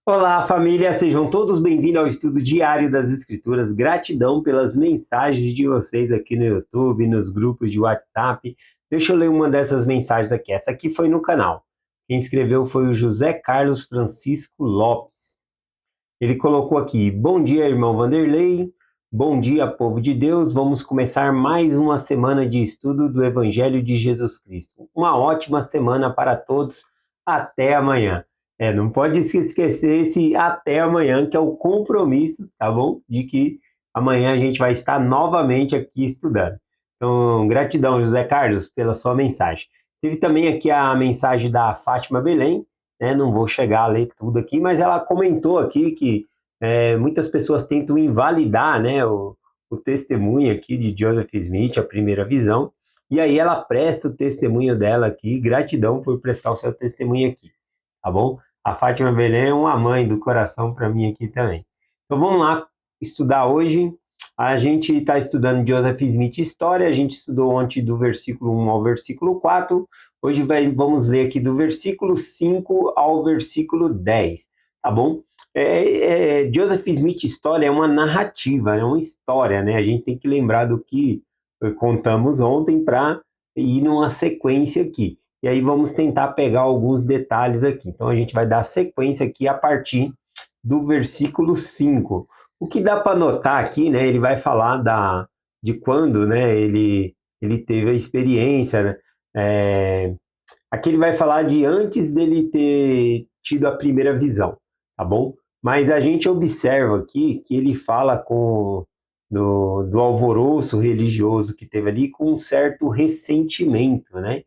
Olá, família, sejam todos bem-vindos ao estudo diário das Escrituras. Gratidão pelas mensagens de vocês aqui no YouTube, nos grupos de WhatsApp. Deixa eu ler uma dessas mensagens aqui. Essa aqui foi no canal. Quem escreveu foi o José Carlos Francisco Lopes. Ele colocou aqui: Bom dia, irmão Vanderlei. Bom dia, povo de Deus. Vamos começar mais uma semana de estudo do Evangelho de Jesus Cristo. Uma ótima semana para todos. Até amanhã. Não pode se esquecer esse até amanhã, que é o compromisso, tá bom? De que amanhã a gente vai estar novamente aqui estudando. Então, gratidão, José Carlos, pela sua mensagem. Teve também aqui a mensagem da Fátima Belém, né? Não vou chegar a ler tudo aqui, mas ela comentou aqui que muitas pessoas tentam invalidar, né, o testemunho aqui de Joseph Smith, a primeira visão, e aí ela presta o testemunho dela aqui, gratidão por prestar o seu testemunho aqui, tá bom? A Fátima Belém é uma mãe do coração para mim aqui também. Então vamos lá estudar hoje. A gente está estudando Joseph Smith História, a gente estudou ontem do versículo 1 ao versículo 4, hoje vamos ler aqui do versículo 5 ao versículo 10, tá bom? Joseph Smith História é uma narrativa, é uma história, né? A gente tem que lembrar do que contamos ontem para ir numa sequência aqui. E aí vamos tentar pegar alguns detalhes aqui. Então a gente vai dar sequência aqui a partir do versículo 5. O que dá para notar aqui, né? Ele vai falar de quando, né? Ele teve a experiência, né? Aqui ele vai falar de antes dele ter tido a primeira visão, tá bom? Mas a gente observa aqui que ele fala do alvoroço religioso que teve ali com um certo ressentimento, né?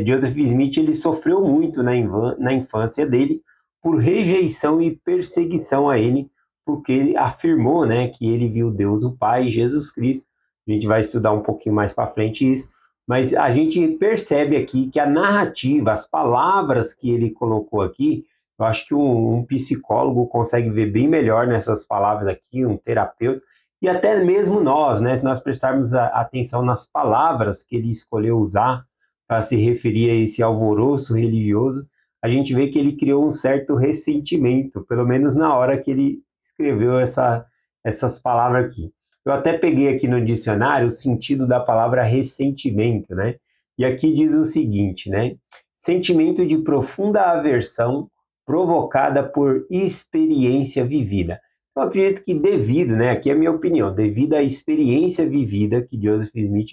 Joseph Smith ele sofreu muito na infância dele por rejeição e perseguição a ele, porque ele afirmou, né, que ele viu Deus o Pai, Jesus Cristo. A gente vai estudar um pouquinho mais para frente isso, mas a gente percebe aqui que a narrativa, as palavras que ele colocou aqui, eu acho que um psicólogo consegue ver bem melhor nessas palavras aqui, um terapeuta, e até mesmo nós, né, se nós prestarmos atenção nas palavras que ele escolheu usar para se referir a esse alvoroço religioso, a gente vê que ele criou um certo ressentimento, pelo menos na hora que ele escreveu essas palavras aqui. Eu até peguei aqui no dicionário o sentido da palavra ressentimento, né? E aqui diz o seguinte, né? Sentimento de profunda aversão provocada por experiência vivida. Eu acredito que devido, né? Aqui é a minha opinião, devido à experiência vivida que Joseph Smith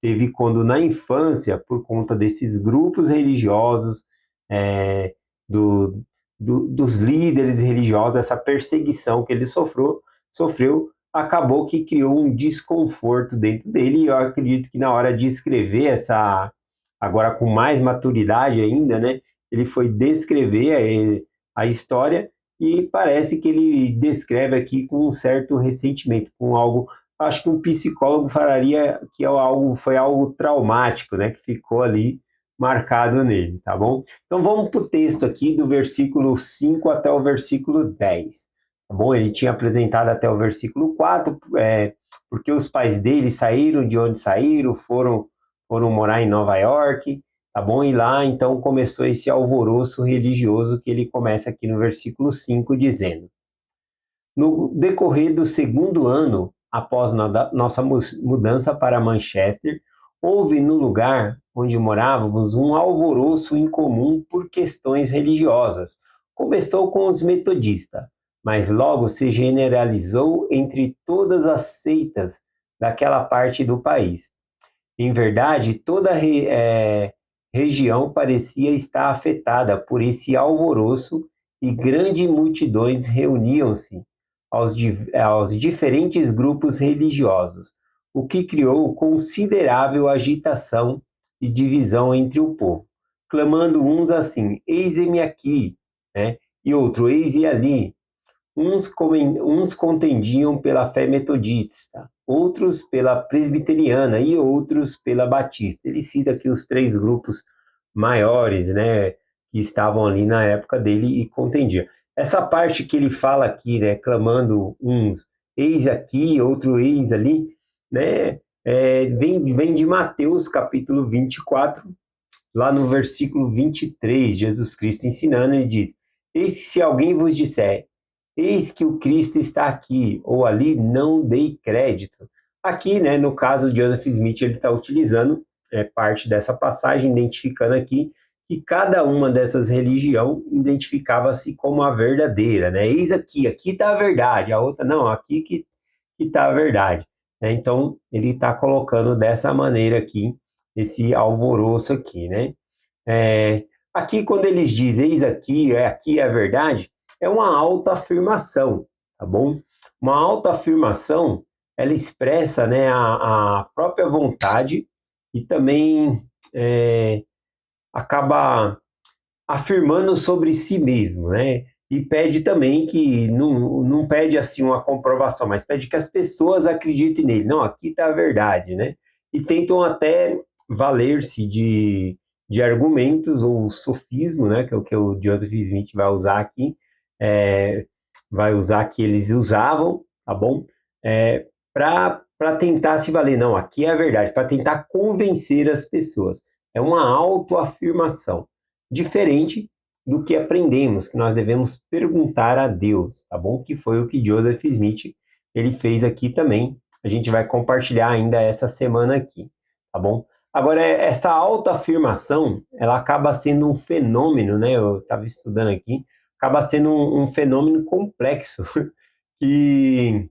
teve quando na infância, por conta desses grupos religiosos, é, do, dos líderes religiosos, essa perseguição que ele sofreu, acabou que criou um desconforto dentro dele, e eu acredito que na hora de escrever agora com mais maturidade ainda, né, ele foi descrever a história, e parece que ele descreve aqui com um certo ressentimento, com algo, acho que um psicólogo falaria que foi algo traumático, né, que ficou ali marcado nele, tá bom? Então vamos para o texto aqui do versículo 5 até o versículo 10. Tá bom? Ele tinha apresentado até o versículo 4, porque os pais dele saíram de onde saíram, foram morar em Nova York, tá bom? E lá então começou esse alvoroço religioso que ele começa aqui no versículo 5 dizendo: No decorrer do segundo ano após nossa mudança para Manchester, houve no lugar onde morávamos um alvoroço incomum por questões religiosas. Começou com os metodistas, mas logo se generalizou entre todas as seitas daquela parte do país. Em verdade, toda região parecia estar afetada por esse alvoroço e grandes multidões reuniam-se aos diferentes grupos religiosos, o que criou considerável agitação e divisão entre o povo, clamando uns assim: eis-me aqui, né? E outro: eis-me ali. Uns contendiam pela fé metodista, outros pela presbiteriana e outros pela batista. Ele cita aqui os três grupos maiores, né, que estavam ali na época dele e contendiam. Essa parte que ele fala aqui, né, clamando uns, eis aqui, outro eis ali, né, vem de Mateus capítulo 24, lá no versículo 23, Jesus Cristo ensinando, ele diz: Eis que se alguém vos disser, eis que o Cristo está aqui ou ali, não dei crédito. Aqui, né, no caso de Joseph Smith, ele está utilizando parte dessa passagem, identificando aqui que cada uma dessas religiões identificava-se como a verdadeira, né? Eis aqui está a verdade, a outra não, aqui que está a verdade, né? Então ele está colocando dessa maneira aqui esse alvoroço aqui, né? É, aqui quando eles dizem eis aqui é a verdade, é uma autoafirmação, tá bom? Uma autoafirmação, ela expressa, né, a própria vontade e também é, acaba afirmando sobre si mesmo, né? E pede também que não pede assim uma comprovação, mas pede que as pessoas acreditem nele. Não, aqui está a verdade, né? E tentam até valer-se de argumentos ou sofismo, né? Que é o que o Joseph Smith vai usar aqui, vai usar que eles usavam, tá bom? Para tentar se valer. Não, aqui é a verdade, para tentar convencer as pessoas. É uma autoafirmação diferente do que aprendemos, que nós devemos perguntar a Deus, tá bom? Que foi o que Joseph Smith ele fez aqui também. A gente vai compartilhar ainda essa semana aqui, tá bom? Agora, essa autoafirmação, ela acaba sendo um fenômeno, né? Eu estava estudando aqui, acaba sendo um fenômeno complexo que,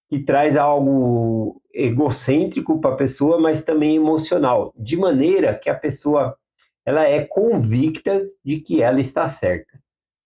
que traz algo egocêntrico para a pessoa, mas também emocional, de maneira que a pessoa ela é convicta de que ela está certa,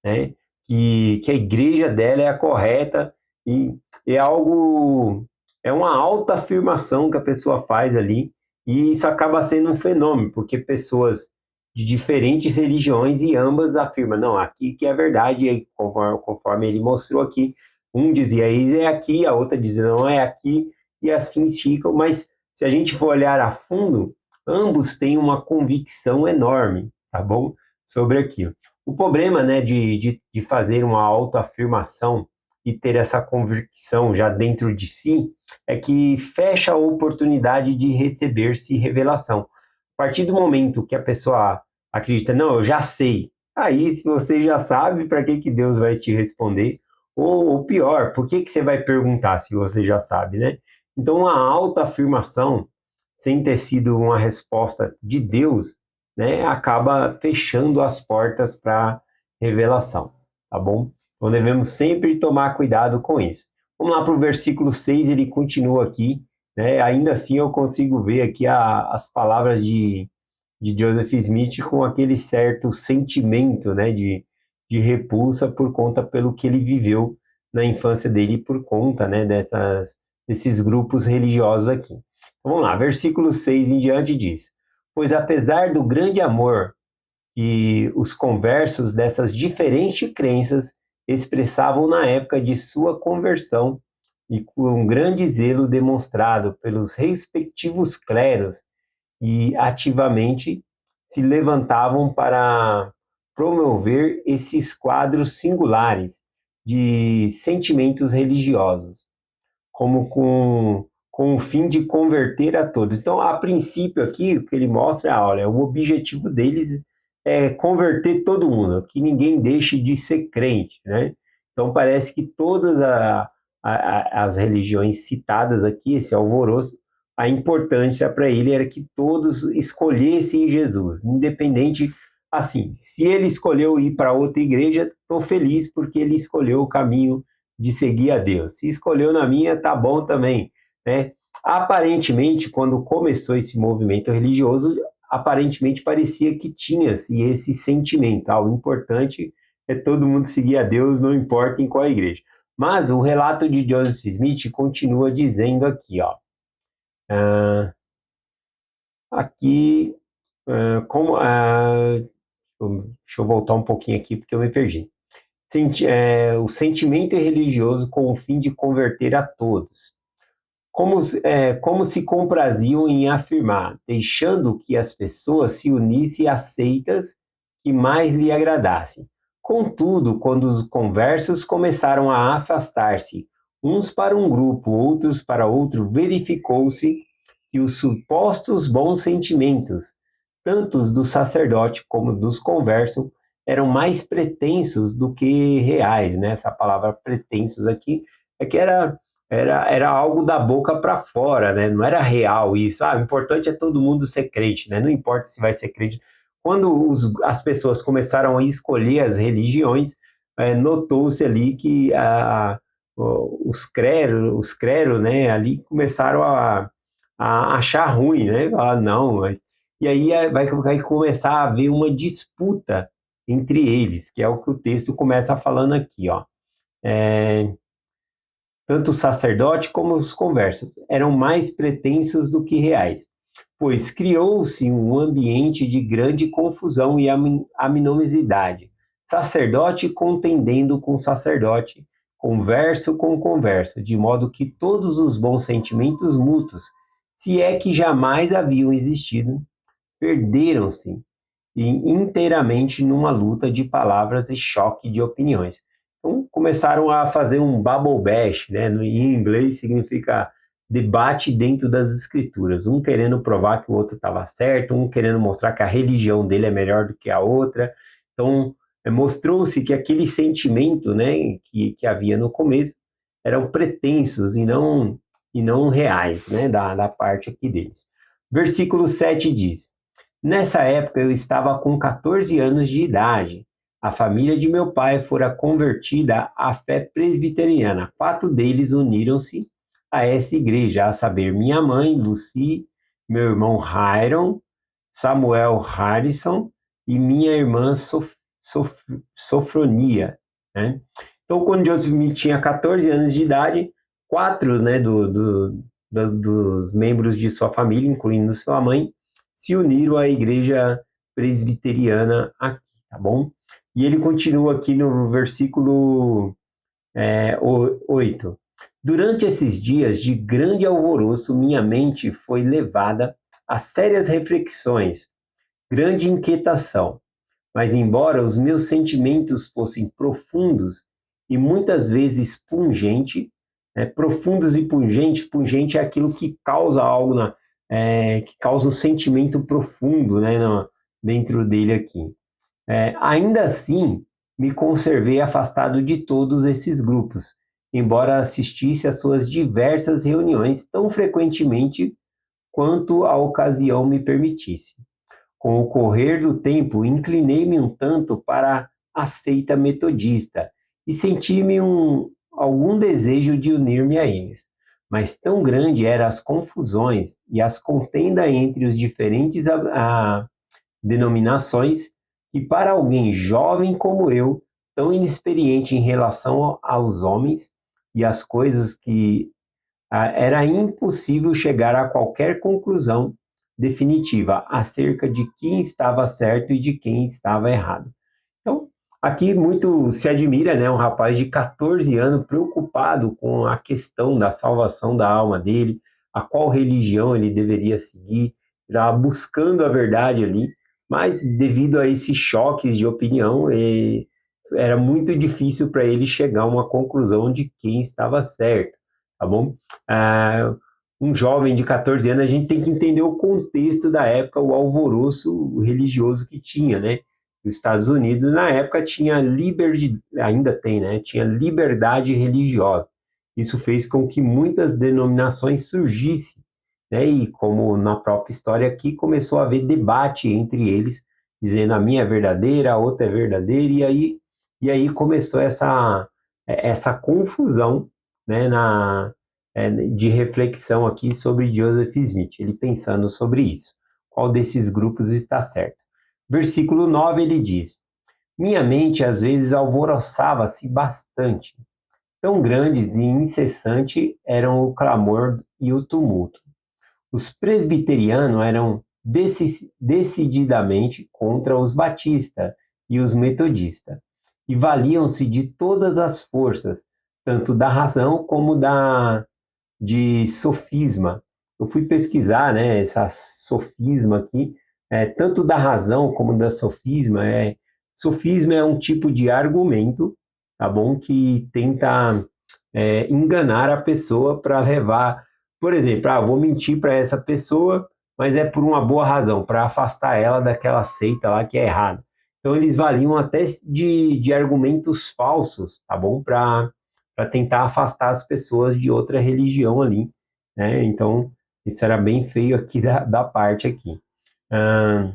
né? Que a igreja dela é a correta e é algo, é uma alta afirmação que a pessoa faz ali e isso acaba sendo um fenômeno, porque pessoas de diferentes religiões e ambas afirmam, não, aqui que é a verdade, e aí, conforme ele mostrou aqui, um dizia, isso é aqui, a outra dizia, não é aqui, e assim ficam, mas se a gente for olhar a fundo, ambos têm uma convicção enorme, tá bom? Sobre aquilo. O problema, né, de fazer uma autoafirmação e ter essa convicção já dentro de si é que fecha a oportunidade de receber-se revelação. A partir do momento que a pessoa acredita, não, eu já sei. Aí, se você já sabe, para que Deus vai te responder? Ou pior, por que você vai perguntar se você já sabe, né? Então, a autoafirmação, sem ter sido uma resposta de Deus, né, acaba fechando as portas para revelação, tá bom? Então devemos sempre tomar cuidado com isso. Vamos lá para o versículo 6, ele continua aqui, né? Ainda assim eu consigo ver aqui as palavras de Joseph Smith com aquele certo sentimento, né, de repulsa por conta pelo que ele viveu na infância dele por conta, né, desses grupos religiosos aqui. Vamos lá, versículo 6 em diante diz: Pois apesar do grande amor que os conversos dessas diferentes crenças expressavam na época de sua conversão e com um grande zelo demonstrado pelos respectivos clérigos e ativamente se levantavam para promover esses quadros singulares de sentimentos religiosos, como com o fim de converter a todos. Então, a princípio aqui, o que ele mostra é, olha, o objetivo deles é converter todo mundo, que ninguém deixe de ser crente, né? Então, parece que todas as religiões citadas aqui, esse alvoroço, a importância para ele era que todos escolhessem Jesus, independente, assim, se ele escolheu ir para outra igreja, estou feliz porque ele escolheu o caminho de seguir a Deus. Se escolheu na minha, tá bom também, né? Aparentemente, quando começou esse movimento religioso, aparentemente parecia que tinha-se esse sentimento. Ah, o importante é todo mundo seguir a Deus, não importa em qual igreja. Mas o relato de Joseph Smith continua dizendo aqui, ó, aqui, como, deixa eu voltar um pouquinho aqui porque eu me perdi. O sentimento religioso com o fim de converter a todos. Como se compraziam em afirmar, deixando que as pessoas se unissem a seitas que mais lhe agradassem. Contudo, quando os conversos começaram a afastar-se, uns para um grupo, outros para outro, verificou-se que os supostos bons sentimentos, tanto do sacerdote como dos conversos, eram mais pretensos do que reais, né? Essa palavra pretensos aqui é que era algo da boca para fora, né? Não era real isso. O importante é todo mundo ser crente, né? Não importa se vai ser crente. Quando as pessoas começaram a escolher as religiões, notou-se ali que os clero, né, ali começaram a achar ruim, né? Falar, não, mas... E aí vai começar a haver uma disputa entre eles, que é o que o texto começa falando aqui, ó. Tanto o sacerdote como os conversos eram mais pretensos do que reais, pois criou-se um ambiente de grande confusão e animosidade, sacerdote contendendo com sacerdote, converso com converso, de modo que todos os bons sentimentos mútuos, se é que jamais haviam existido, perderam-se inteiramente numa luta de palavras e choque de opiniões. Então, começaram a fazer um Bible bash, né? Em inglês significa debate dentro das escrituras, um querendo provar que o outro estava certo, um querendo mostrar que a religião dele é melhor do que a outra. Então, mostrou-se que aquele sentimento, né, que havia no começo eram pretensos e não reais, né, da parte aqui deles. Versículo 7 diz: Nessa época eu estava com 14 anos de idade. A família de meu pai fora convertida à fé presbiteriana. 4 deles uniram-se a essa igreja, a saber, minha mãe, Lucy, meu irmão Hiram, Samuel Harrison e minha irmã Sofronia, né? Então, quando Joseph tinha 14 anos de idade, 4, né, dos membros de sua família, incluindo sua mãe, se uniram à igreja presbiteriana aqui, tá bom? E ele continua aqui no versículo 8. Durante esses dias de grande alvoroço, minha mente foi levada a sérias reflexões, grande inquietação. Mas, embora os meus sentimentos fossem profundos e muitas vezes pungente, profundos e pungente é aquilo que causa algo, que causa um sentimento profundo, né, dentro dele aqui. Ainda assim, me conservei afastado de todos esses grupos, embora assistisse às suas diversas reuniões tão frequentemente quanto a ocasião me permitisse. Com o correr do tempo, inclinei-me um tanto para a seita metodista e senti-me algum desejo de unir-me a eles. Mas tão grande eram as confusões e as contendas entre os diferentes denominações que para alguém jovem como eu, tão inexperiente em relação aos homens e às coisas que era impossível chegar a qualquer conclusão definitiva acerca de quem estava certo e de quem estava errado. Então, aqui muito se admira, né, um rapaz de 14 anos preocupado com a questão da salvação da alma dele, a qual religião ele deveria seguir, já buscando a verdade ali, mas devido a esses choques de opinião, era muito difícil para ele chegar a uma conclusão de quem estava certo, tá bom? Um jovem de 14 anos, a gente tem que entender o contexto da época, o alvoroço religioso que tinha, né? Os Estados Unidos, na época, tinha ainda tem, né? Tinha liberdade religiosa. Isso fez com que muitas denominações surgissem, né? E como na própria história aqui, começou a haver debate entre eles, dizendo a minha é verdadeira, a outra é verdadeira, e aí começou essa confusão, né? De reflexão aqui sobre Joseph Smith, ele pensando sobre isso. Qual desses grupos está certo? Versículo 9 ele diz: Minha mente às vezes alvoroçava-se bastante. Tão grandes e incessante eram o clamor e o tumulto. Os presbiterianos eram decididamente contra os batistas e os metodistas, e valiam-se de todas as forças, tanto da razão como de sofisma. Eu fui pesquisar, né, essa sofisma aqui, tanto da razão como da sofisma. Sofisma é um tipo de argumento, tá bom, que tenta enganar a pessoa para levar, por exemplo, vou mentir para essa pessoa, mas é por uma boa razão, para afastar ela daquela seita lá que é errada. Então eles valiam até de argumentos falsos, tá bom? Para tentar afastar as pessoas de outra religião ali, né? Então isso era bem feio aqui da parte aqui. Ah,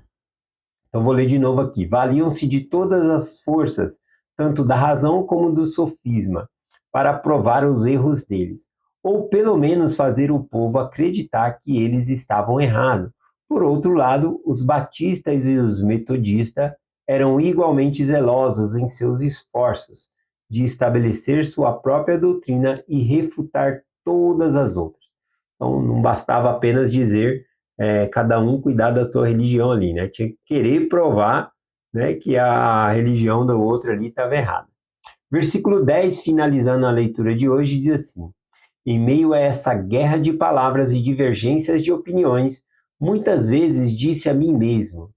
então vou ler de novo aqui. Valiam-se de todas as forças, tanto da razão como do sofisma, para provar os erros deles, ou pelo menos fazer o povo acreditar que eles estavam errados. Por outro lado, os batistas e os metodistas eram igualmente zelosos em seus esforços de estabelecer sua própria doutrina e refutar todas as outras. Então não bastava apenas dizer cada um cuidar da sua religião ali, né? Tinha que querer provar, né, que a religião do outro ali estava errada. Versículo 10, finalizando a leitura de hoje, diz assim: em meio a essa guerra de palavras e divergências de opiniões, muitas vezes disse a mim mesmo: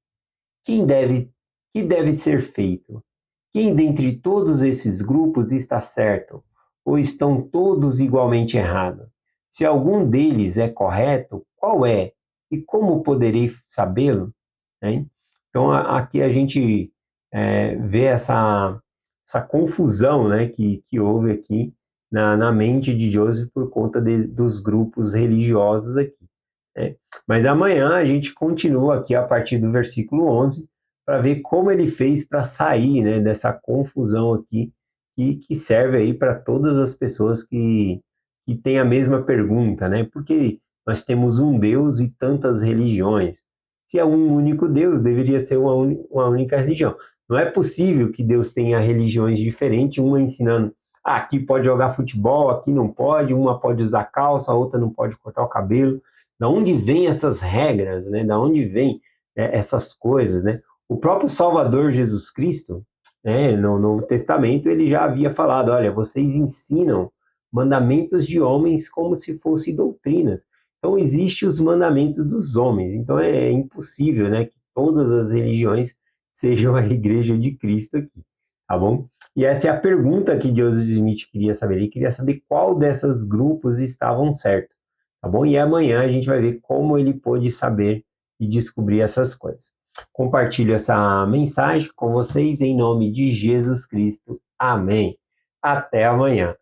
quem deve, que deve ser feito? Quem dentre todos esses grupos está certo? Ou estão todos igualmente errados? Se algum deles é correto, qual é? E como poderei sabê-lo? Né? Então, aqui a gente vê essa confusão, né, que houve aqui na mente de Joseph por conta dos grupos religiosos aqui. Né? Mas amanhã a gente continua aqui a partir do versículo 11 para ver como ele fez para sair, né, dessa confusão aqui que serve aí para todas as pessoas que têm a mesma pergunta, né? Porque nós temos um Deus e tantas religiões. Se é um único Deus, deveria ser uma única religião. Não é possível que Deus tenha religiões diferentes, uma ensinando, aqui pode jogar futebol, aqui não pode, uma pode usar calça, a outra não pode cortar o cabelo. Da onde vêm essas regras, né? Da onde vêm essas coisas, né? O próprio Salvador Jesus Cristo, né, no Novo Testamento, ele já havia falado, olha, vocês ensinam mandamentos de homens como se fossem doutrinas. Então, existem os mandamentos dos homens. Então, é impossível, né, que todas as religiões sejam a igreja de Cristo aqui, tá bom? E essa é a pergunta que Joseph Smith queria saber. Ele queria saber qual dessas grupos estavam certos, tá bom? E amanhã a gente vai ver como ele pôde saber e descobrir essas coisas. Compartilho essa mensagem com vocês em nome de Jesus Cristo. Amém. Até amanhã.